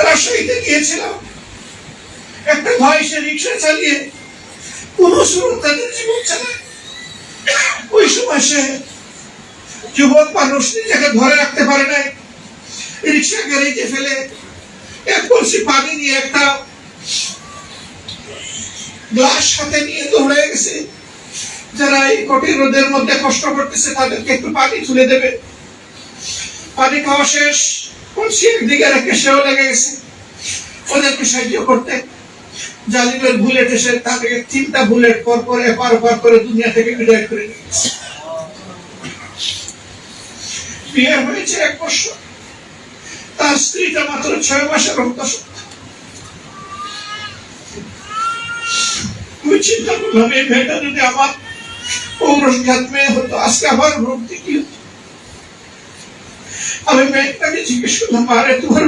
রাজশাহীতে গিয়েছিলাম, একটা ভাই সে রিক্সা চালিয়ে 15 তাদের জীবন চালায়। ওই সময় সে যুবক মানুষ নিজেকে ধরে রাখতে পারে নাই, রিক্সা গাড়িতে ফেলে এক কলসি পানি নিয়ে একটা গ্লাস হাতে নিয়ে দৌড়ে গেছে। যারা এই কঠিন রোদের মধ্যে কষ্ট করতেছে তাদেরকে একটু পানি তুলে দেবে। পানি খাওয়া শেষ, কলসি একদিকে রেখে সেও লেগে গেছে ওদেরকে সাহায্য করতে। জালিমের বুলেট এসে তাদেরকে 3টা বুলেট পর পর এপার ওপার করে দুনিয়া থেকে বিদায় করে দিয়েছে। বিয়ে হয়েছে 1 বছর, তার স্ত্রীটা মাত্র 6 মাসের অন্তঃসত্ত্বা। আমি চিন্তা করলাম এই মেয়েটা যদি আমার পৌরসজাত মেয়ে হতো, আজকে আমার ভক্তি কি হতো। আমি মেয়েটাকে জিজ্ঞেস করলাম, আরে তোমার